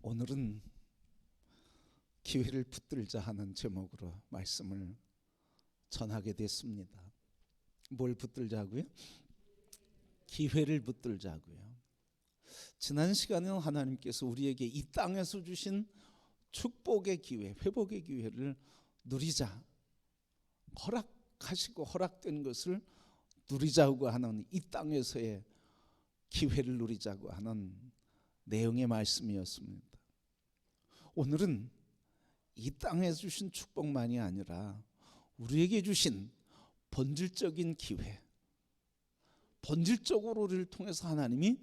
오늘은 기회를 붙들자 하는 제목으로 말씀을 전하게 됐습니다. 뭘 붙들자고요? 기회를 붙들자고요. 지난 시간에는 하나님께서 우리에게 이 땅에서 주신 축복의 기회, 회복의 기회를 누리자, 허락하시고 허락된 것을 누리자고 하는, 이 땅에서의 기회를 누리자고 하는 내용의 말씀이었습니다. 오늘은 이 땅에 주신 축복만이 아니라 우리에게 주신 본질적인 기회, 본질적으로 우리를 통해서 하나님이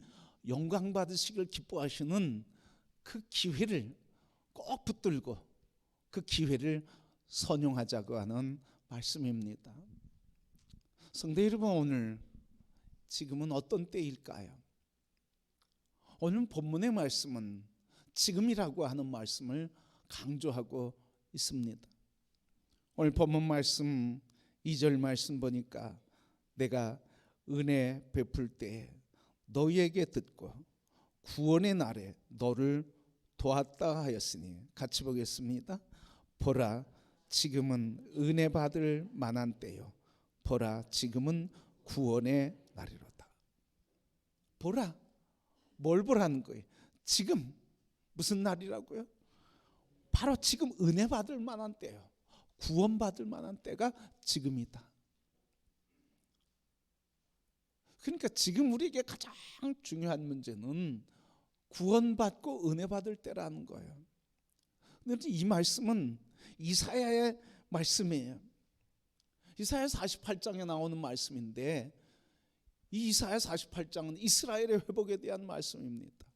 영광 받으시길 기뻐하시는 그 기회를 꼭 붙들고 그 기회를 선용하자고 하는 말씀입니다. 성도 여러분, 오늘 지금은 어떤 때일까요? 오늘 본문의 말씀은 지금이라고 하는 말씀을 강조하고 있습니다. 오늘 본문 말씀 2절 말씀 보니까 내가 은혜 베풀 때에 너희에게 듣고 구원의 날에 너를 도왔다 하였으니, 같이 보겠습니다. 보라, 지금은 은혜 받을 만한 때요, 보라, 지금은 구원의 날이로다. 보라, 뭘 보라는 거예요? 지금 무슨 날이라고요? 바로 지금 은혜 받을 만한 때요, 구원 받을 만한 때가 지금이다. 그러니까 지금 우리에게 가장 중요한 문제는 구원받고 은혜 받을 때라는 거예요. 그런데 이 말씀은 이사야의 말씀이에요. 이사야 48장에 나오는 말씀인데, 이 이사야 48장은 이스라엘의 회복에 대한 말씀입니다.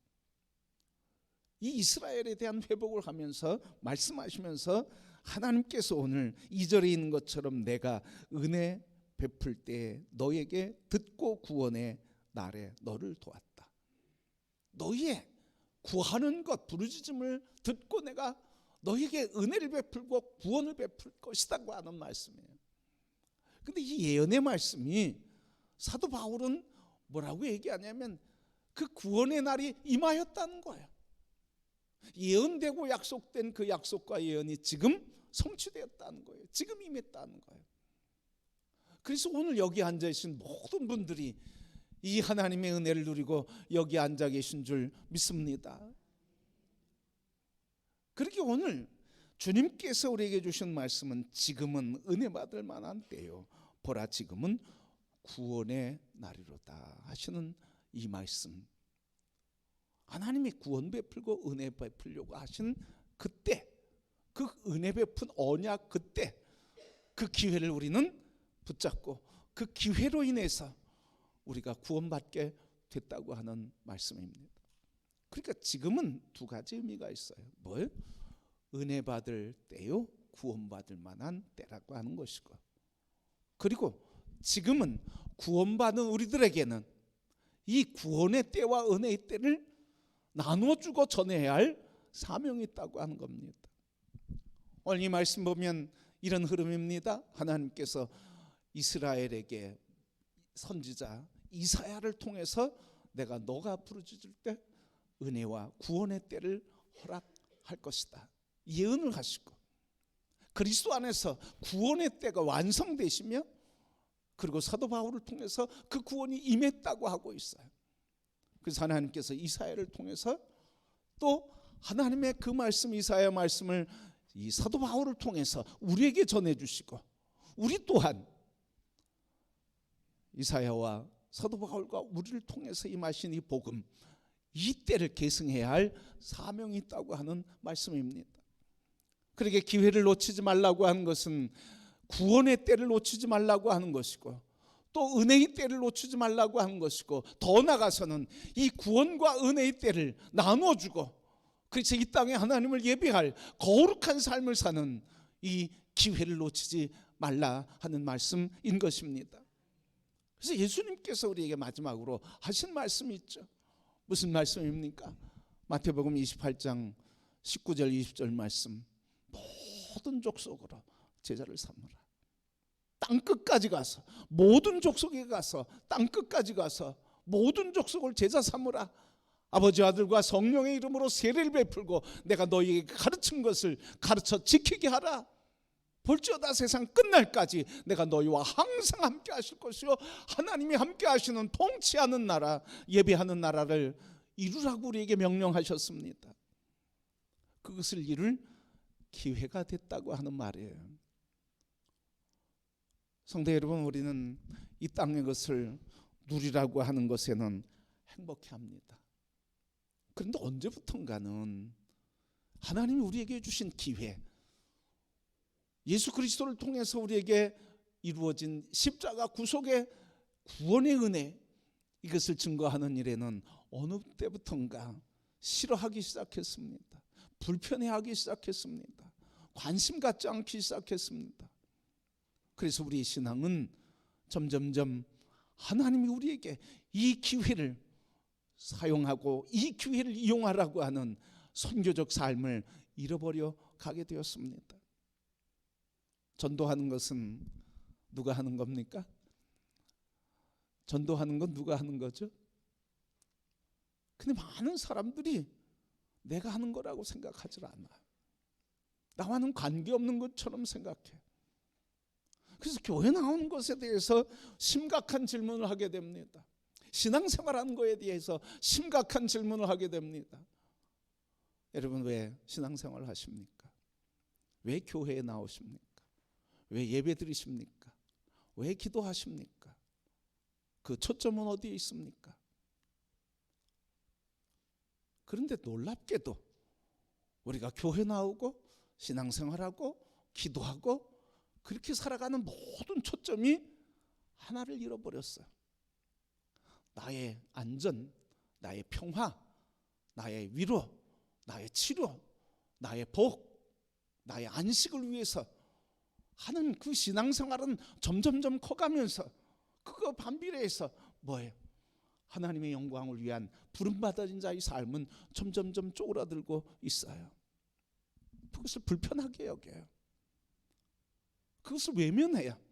이 이스라엘에 대한 회복을 하면서 말씀하시면서 하나님께서 오늘 2절에 있는 것처럼 내가 은혜 베풀 때 너에게 듣고 구원의 날에 너를 도왔다. 너희의 구하는 것, 부르짖음을 듣고 내가 너에게 은혜를 베풀고 구원을 베풀 것이라고 하는 말씀이에요. 그런데 이 예언의 말씀이 사도 바울은 뭐라고 얘기하냐면 그 구원의 날이 임하였다는 거예요. 예언되고 약속된 그 약속과 예언이 지금 성취되었다는 거예요. 지금 임했다는 거예요. 그래서 오늘 여기 앉아 계신 모든 분들이 이 하나님의 은혜를 누리고 여기 앉아 계신 줄 믿습니다. 그렇게 오늘 주님께서 우리에게 주신 말씀은 지금은 은혜 받을 만한 때요, 보라, 지금은 구원의 날이로다 하시는 이 말씀, 하나님이 구원 베풀고 은혜 베풀려고 하신 그때, 그 은혜 베푼 언약, 그때 그 기회를 우리는 붙잡고 그 기회로 인해서 우리가 구원받게 됐다고 하는 말씀입니다. 그러니까 지금은 두 가지 의미가 있어요. 뭐예요? 은혜 받을 때요, 구원받을 만한 때라고 하는 것이고, 그리고 지금은 구원받은 우리들에게는 이 구원의 때와 은혜의 때를 나눠주고 전해야 할 사명이 있다고 하는 겁니다. 오늘 이 말씀 보면 이런 흐름입니다. 하나님께서 이스라엘에게 선지자 이사야를 통해서 내가 너가 부르짖을 때 은혜와 구원의 때를 허락할 것이다, 예언을 하시고, 그리스도 안에서 구원의 때가 완성되시며, 그리고 사도 바울을 통해서 그 구원이 임했다고 하고 있어요. 그래서 하나님께서 이사야를 통해서 또 하나님의 그 말씀, 이사야 말씀을 이 사도 바울을 통해서 우리에게 전해주시고, 우리 또한 이사야와 사도 바울과 우리를 통해서 임하신 이 복음, 이 때를 계승해야 할 사명이 있다고 하는 말씀입니다. 그러게 기회를 놓치지 말라고 하는 것은 구원의 때를 놓치지 말라고 하는 것이고, 또 은혜의 때를 놓치지 말라고 하는 것이고, 더 나아가서는 이 구원과 은혜의 때를 나눠주고, 그래서 이 땅에 하나님을 예배할 거룩한 삶을 사는 이 기회를 놓치지 말라 하는 말씀인 것입니다. 그래서 예수님께서 우리에게 마지막으로 하신 말씀이 있죠. 무슨 말씀입니까? 마태복음 28장 19절 20절 말씀, 모든 족속으로 제자를 삼으라. 땅끝까지 가서, 모든 족속에 가서 땅끝까지 가서 모든 족속을 제자 삼으라. 아버지, 아들과 성령의 이름으로 세례를 베풀고 내가 너희에게 가르친 것을 가르쳐 지키게 하라. 볼지어다 세상 끝날까지 내가 너희와 항상 함께 하실 것이요, 하나님이 함께 하시는 통치하는 나라, 예배하는 나라를 이루라고 우리에게 명령하셨습니다. 그것을 이룰 기회가 됐다고 하는 말이에요. 성도 여러분, 우리는 이 땅의 것을 누리라고 하는 것에는 행복해합니다. 그런데 언제부턴가는 하나님이 우리에게 주신 기회, 예수 그리스도를 통해서 우리에게 이루어진 십자가 구속의 구원의 은혜, 이것을 증거하는 일에는 어느 때부턴가 싫어하기 시작했습니다. 불편해하기 시작했습니다. 관심 갖지 않기 시작했습니다. 그래서 우리의 신앙은 점점점 하나님이 우리에게 이 기회를 사용하고 이 기회를 이용하라고 하는 선교적 삶을 잃어버려 가게 되었습니다. 전도하는 것은 누가 하는 겁니까? 전도하는 건 누가 하는 거죠? 근데 많은 사람들이 내가 하는 거라고 생각하지 않아. 나와는 관계없는 것처럼 생각해. 그래서 교회 나오는 것에 대해서 심각한 질문을 하게 됩니다. 신앙생활하는 것에 대해서 심각한 질문을 하게 됩니다. 여러분, 왜 신앙생활을 하십니까? 왜 교회에 나오십니까? 왜 예배 드리십니까? 왜 기도하십니까? 그 초점은 어디에 있습니까? 그런데 놀랍게도 우리가 교회 나오고 신앙생활하고 기도하고 그렇게 살아가는 모든 초점이 하나를 잃어버렸어요. 나의 안전, 나의 평화, 나의 위로, 나의 치료, 나의 복, 나의 안식을 위해서 하는 그 신앙생활은 점점점 커가면서 그거 반비례해서 뭐예요? 하나님의 영광을 위한 부름받은 자의 삶은 점점점 쪼그라들고 있어요. 그것을 불편하게 여겨요. 그것을 외면해요.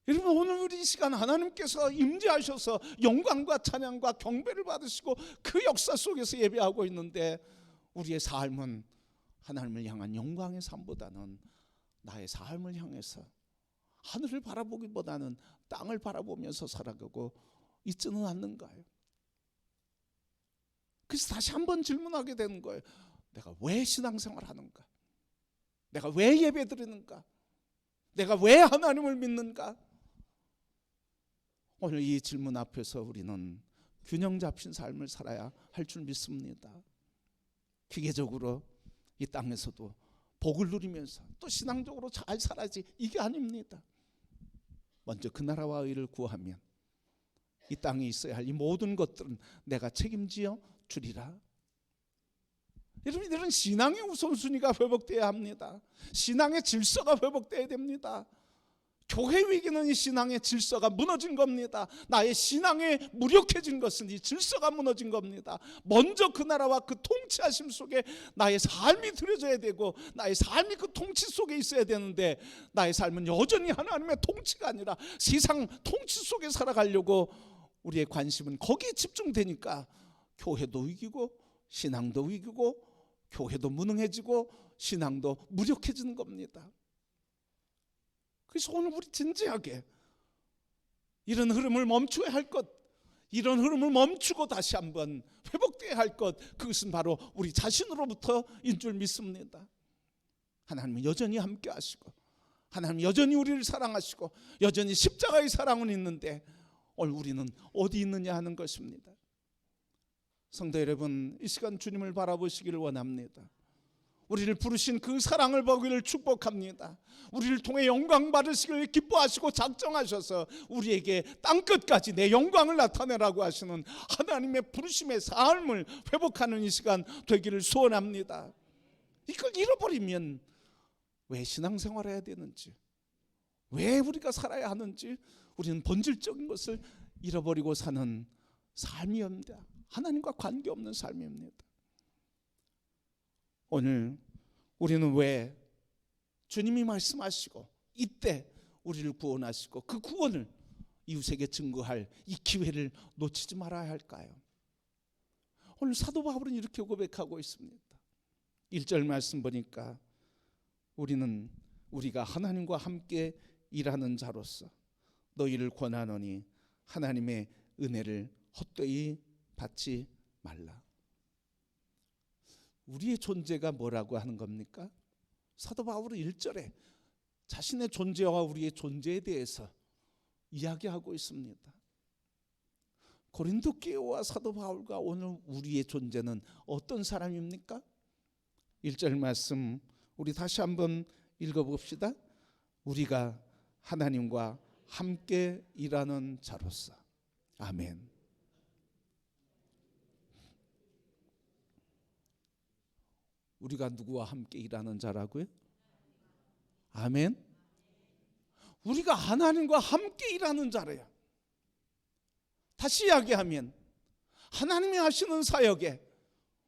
여러분, 오늘 우리 이 시간 하나님께서 임재하셔서 영광과 찬양과 경배를 받으시고 그 역사 속에서 예배하고 있는데, 우리의 삶은 하나님을 향한 영광의 삶보다는 나의 삶을 향해서 하늘을 바라보기보다는 땅을 바라보면서 살아가고 있지는 않는가요? 그래서 다시 한번 질문하게 되는 거예요. 내가 왜 신앙생활 하는가? 내가 왜 예배 드리는가? 내가 왜 하나님을 믿는가? 오늘 이 질문 앞에서 우리는 균형 잡힌 삶을 살아야 할 줄 믿습니다. 기계적으로 이 땅에서도 복을 누리면서 또 신앙적으로 잘 살아야지, 이게 아닙니다. 먼저 그 나라와 의를 구하면 이 땅에 있어야 할 이 모든 것들은 내가 책임지어 주리라. 여러분, 이런 신앙의 우선순위가 회복되어야 합니다. 신앙의 질서가 회복되어야 됩니다. 교회 위기는 이 신앙의 질서가 무너진 겁니다. 나의 신앙에 무력해진 것은 이 질서가 무너진 겁니다. 먼저 그 나라와 그 통치하심 속에 나의 삶이 들여져야 되고 나의 삶이 그 통치 속에 있어야 되는데, 나의 삶은 여전히 하나님의 통치가 아니라 세상 통치 속에 살아가려고 우리의 관심은 거기에 집중되니까 교회도 위기고 신앙도 위기고 교회도 무능해지고 신앙도 무력해지는 겁니다. 그래서 오늘 우리 진지하게 이런 흐름을 멈춰야 할 것, 이런 흐름을 멈추고 다시 한번 회복되어야 할 것, 그것은 바로 우리 자신으로부터인 줄 믿습니다. 하나님은 여전히 함께 하시고 하나님은 여전히 우리를 사랑하시고 여전히 십자가의 사랑은 있는데 오늘 우리는 어디 있느냐 하는 것입니다. 성도 여러분, 이 시간 주님을 바라보시기를 원합니다. 우리를 부르신 그 사랑을 보기를 축복합니다. 우리를 통해 영광 받으시기를 기뻐하시고 작정하셔서 우리에게 땅끝까지 내 영광을 나타내라고 하시는 하나님의 부르심의 삶을 회복하는 이 시간 되기를 소원합니다. 이걸 잃어버리면 왜 신앙생활을 해야 되는지, 왜 우리가 살아야 하는지, 우리는 본질적인 것을 잃어버리고 사는 삶이옵니다. 하나님과 관계없는 삶입니다. 오늘 우리는 왜 주님이 말씀하시고 이때 우리를 구원하시고 그 구원을 이웃에게 증거할 이 기회를 놓치지 말아야 할까요? 오늘 사도 바울은 이렇게 고백하고 있습니다. 1절 말씀 보니까 우리가 하나님과 함께 일하는 자로서 너희를 권하노니 하나님의 은혜를 헛되이 받지 말라. 우리의 존재가 뭐라고 하는 겁니까? 사도 바울은 1절에 자신의 존재와 우리의 존재에 대해서 이야기하고 있습니다. 고린도 교회와 사도 바울과 오늘 우리의 존재는 어떤 사람입니까? 1절 말씀 우리 다시 한번 읽어봅시다. 우리가 하나님과 함께 일하는 자로서. 아멘. 우리가 누구와 함께 일하는 자라고요? 아멘. 우리가 하나님과 함께 일하는 자래요. 다시 이야기하면 하나님이 하시는 사역에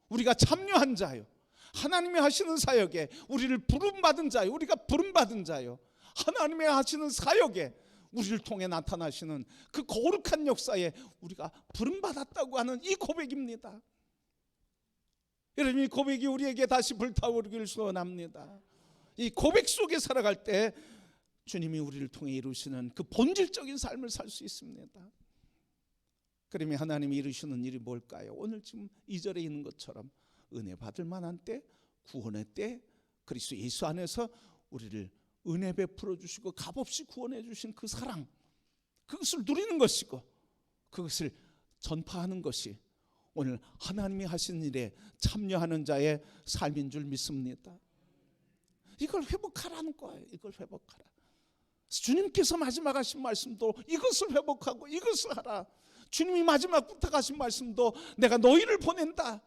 우리가 참여한 자요. 하나님이 하시는 사역에 우리를 부름받은 자요. 우리가 부름받은 자요. 하나님이 하시는 사역에 우리를 통해 나타나시는 그 거룩한 역사에 우리가 부름받았다고 하는 이 고백입니다. 여러분, 이 고백이 우리에게 다시 불타오르기를 소원합니다. 이 고백 속에 살아갈 때 주님이 우리를 통해 이루시는 그 본질적인 삶을 살 수 있습니다. 그러면 하나님이 이루시는 일이 뭘까요? 오늘 지금 2절에 있는 것처럼 은혜 받을 만한 때, 구원의 때, 그리스도 예수 안에서 우리를 은혜 베풀어 주시고 값없이 구원해 주신 그 사랑, 그것을 누리는 것이고 그것을 전파하는 것이 오늘 하나님이 하신 일에 참여하는 자의 삶인 줄 믿습니다. 이걸 회복하라는 거예요. 이걸 회복하라. 주님께서 마지막 하신 말씀도 이것을 회복하고 이것을 하라. 주님이 마지막 부탁하신 말씀도 내가 너희를 보낸다.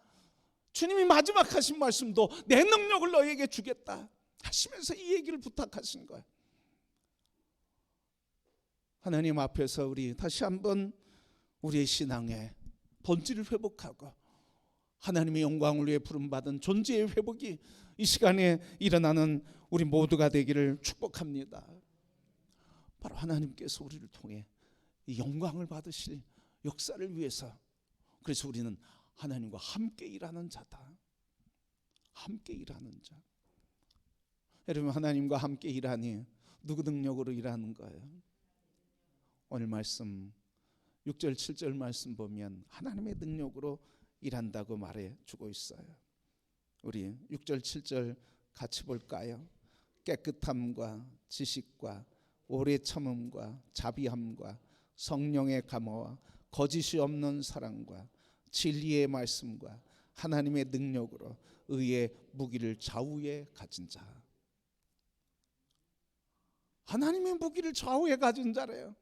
주님이 마지막 하신 말씀도 내 능력을 너희에게 주겠다 하시면서 이 얘기를 부탁하신 거예요. 하나님 앞에서 우리 다시 한번 우리의 신앙의 본질을 회복하고 하나님의 영광을 위해 부름받은 존재의 회복이 이 시간에 일어나는 우리 모두가 되기를 축복합니다. 바로 하나님께서 우리를 통해 이 영광을 받으실 역사를 위해서, 그래서 우리는 하나님과 함께 일하는 자다. 함께 일하는 자. 여러분, 하나님과 함께 일하니 누구 능력으로 일하는 거예요? 오늘 말씀 6절 7절 말씀 보면 하나님의 능력으로 일한다고 말해주고 있어요. 우리 6절 7절 같이 볼까요? 깨끗함과 지식과 오래 참음과 자비함과 성령의 감화와 거짓이 없는 사랑과 진리의 말씀과 하나님의 능력으로 의의 무기를 좌우에 가진 자. 하나님의 무기를 좌우에 가진 자래요.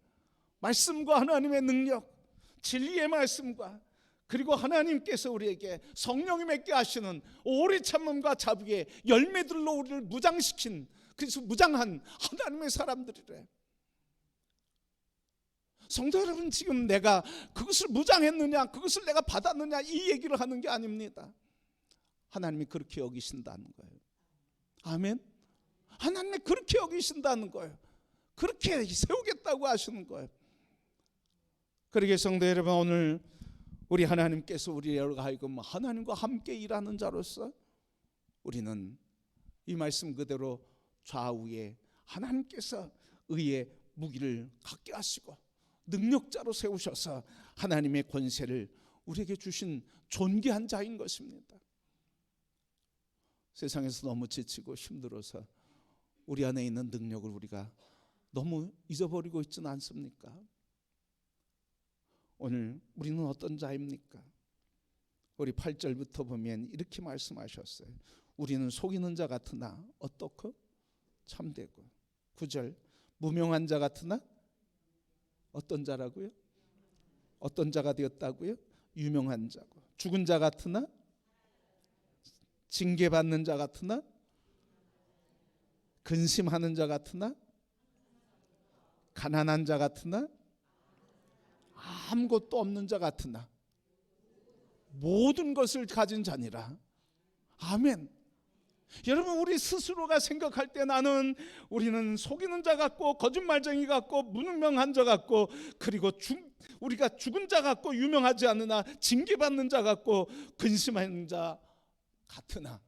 말씀과 하나님의 능력, 진리의 말씀과 그리고 하나님께서 우리에게 성령이 맺게 하시는 오래 참음과 자비의 열매들로 우리를 무장시킨, 그래서 무장한 하나님의 사람들이래. 성도 여러분, 지금 내가 그것을 무장했느냐, 그것을 내가 받았느냐 이 얘기를 하는 게 아닙니다. 하나님이 그렇게 여기신다는 거예요. 아멘. 하나님이 그렇게 여기신다는 거예요. 그렇게 세우겠다고 하시는 거예요. 그러게 성도 여러분, 오늘 우리 하나님께서 우리를 하여금 하나님과 함께 일하는 자로서 우리는 이 말씀 그대로 좌우에 하나님께서 의의 무기를 갖게 하시고 능력자로 세우셔서 하나님의 권세를 우리에게 주신 존귀한 자인 것입니다. 세상에서 너무 지치고 힘들어서 우리 안에 있는 능력을 우리가 너무 잊어버리고 있지는 않습니까? 오늘 우리는 어떤 자입니까? 우리 8절부터 보면 이렇게 말씀하셨어요. 우리는 속이는 자 같으나 어떻고? 참되고. 9절 무명한 자 같으나 어떤 자라고요? 어떤 자가 되었다고요? 유명한 자고. 죽은 자 같으나 징계받는 자 같으나 근심하는 자 같으나 가난한 자 같으나 아무것도 없는 자 같으나 모든 것을 가진 자니라. 아멘. 여러분, 우리 스스로가 생각할 때 우리는 속이는 자 같고 거짓말쟁이 같고 무능명한 자 같고 그리고 우리가 죽은 자 같고 유명하지 않으나 징계받는 자 같고 근심한 자 같으나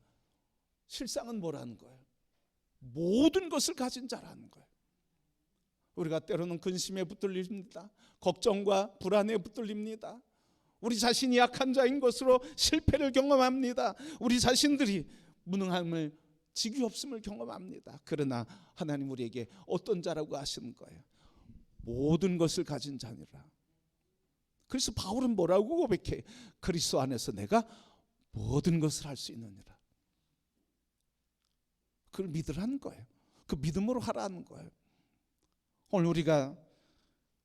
실상은 뭐라는 거예요? 모든 것을 가진 자라는 거예요. 우리가 때로는 근심에 붙들립니다. 걱정과 불안에 붙들립니다. 우리 자신이 약한 자인 것으로 실패를 경험합니다. 우리 자신들이 무능함을, 직위 없음을 경험합니다. 그러나 하나님 우리에게 어떤 자라고 하시는 거예요? 모든 것을 가진 자니라. 그래서 바울은 뭐라고 고백해? 그리스도 안에서 내가 모든 것을 할 수 있느니라. 그걸 믿으라는 거예요. 그 믿음으로 하라는 거예요. 오늘 우리가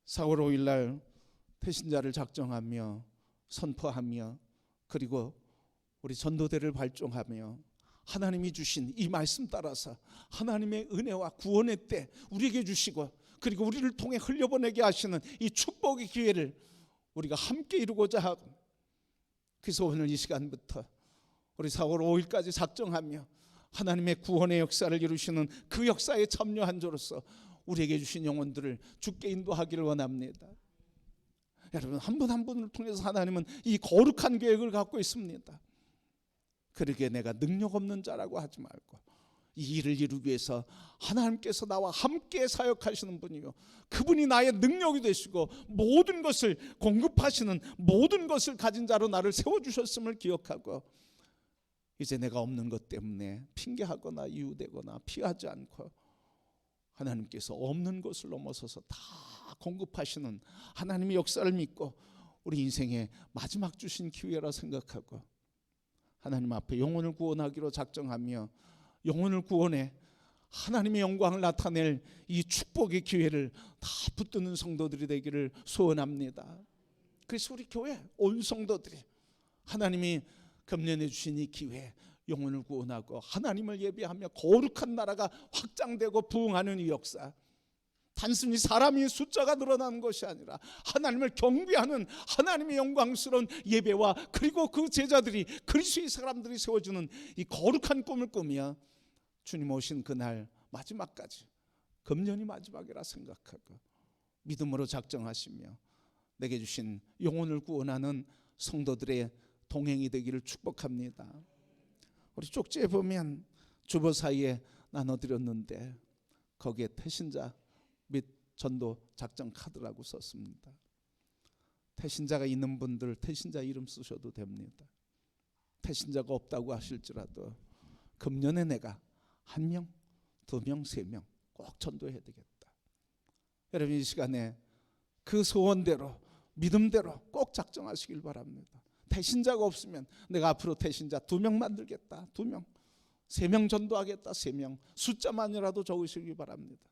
4월 5일 날 태신자를 작정하며 선포하며 그리고 우리 전도대를 발종하며 하나님이 주신 이 말씀 따라서 하나님의 은혜와 구원의 때 우리에게 주시고 그리고 우리를 통해 흘려보내게 하시는 이 축복의 기회를 우리가 함께 이루고자 하고, 그래서 오늘 이 시간부터 우리 4월 5일까지 작정하며 하나님의 구원의 역사를 이루시는 그 역사에 참여한 자로서 우리에게 주신 영혼들을 주께 인도하기를 원합니다. 여러분, 한 분 한 분을 통해서 하나님은 이 거룩한 계획을 갖고 있습니다. 그러기에 내가 능력 없는 자라고 하지 말고 이 일을 이루기 위해서 하나님께서 나와 함께 사역하시는 분이요, 그분이 나의 능력이 되시고 모든 것을 공급하시는, 모든 것을 가진 자로 나를 세워주셨음을 기억하고, 이제 내가 없는 것 때문에 핑계하거나 이유되거나 피하지 않고 하나님께서 없는 것을 넘어서서 다 공급하시는 하나님의 역사를 믿고 우리 인생의 마지막 주신 기회라 생각하고 하나님 앞에 영혼을 구원하기로 작정하며 영혼을 구원해 하나님의 영광을 나타낼 이 축복의 기회를 다 붙드는 성도들이 되기를 소원합니다. 그래서 우리 교회 온 성도들이 하나님이 금년에 주신 이 기회, 영혼을 구원하고 하나님을 예배하며 거룩한 나라가 확장되고 부흥하는 이 역사, 단순히 사람이 숫자가 늘어나는 것이 아니라 하나님을 경배하는 하나님의 영광스러운 예배와 그리고 그 제자들이, 그리스도의 사람들이 세워주는 이 거룩한 꿈을 꾸며 주님 오신 그날 마지막까지, 금년이 마지막이라 생각하고 믿음으로 작정하시며 내게 주신 영혼을 구원하는 성도들의 동행이 되기를 축복합니다. 우리 쪽지에 보면 주보 사이에 나눠드렸는데 거기에 태신자 및 전도 작정 카드라고 썼습니다. 태신자가 있는 분들 태신자 이름 쓰셔도 됩니다. 태신자가 없다고 하실지라도 금년에 내가 1명, 2명, 3명 꼭 전도해야 되겠다. 여러분, 이 시간에 그 소원대로 믿음대로 꼭 작정하시길 바랍니다. 태신자가 없으면 내가 앞으로 태신자 2명 만들겠다. 2명, 3명 전도하겠다. 3명, 숫자만이라도 적으시기 바랍니다.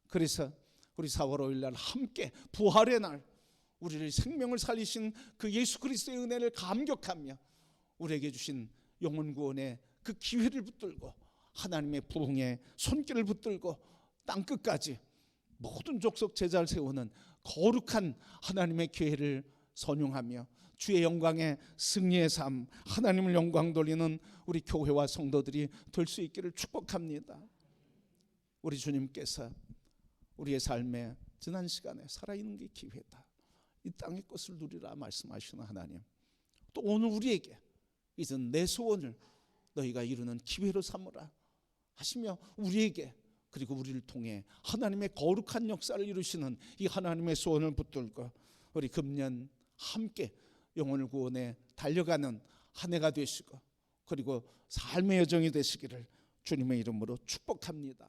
그래서 우리 4월 5일 날 함께 부활의 날, 우리를 생명을 살리신 그 예수 그리스도의 은혜를 감격하며 우리에게 주신 영혼 구원의 그 기회를 붙들고 하나님의 부흥의 손길을 붙들고 땅끝까지 모든 족속 제자를 세우는 거룩한 하나님의 기회를 선용하며 주의 영광의 승리의 삶, 하나님을 영광 돌리는 우리 교회와 성도들이 될 수 있기를 축복합니다. 우리 주님께서 우리의 삶에 지난 시간에 살아있는 게 기회다, 이 땅의 것을 누리라 말씀하시는 하나님, 또 오늘 우리에게 이제 내 소원을 너희가 이루는 기회로 삼으라 하시며 우리에게, 그리고 우리를 통해 하나님의 거룩한 역사를 이루시는 이 하나님의 소원을 붙들고 우리 금년 함께 영혼을 구원해 달려가는 한 해가 되시고 그리고 삶의 여정이 되시기를 주님의 이름으로 축복합니다.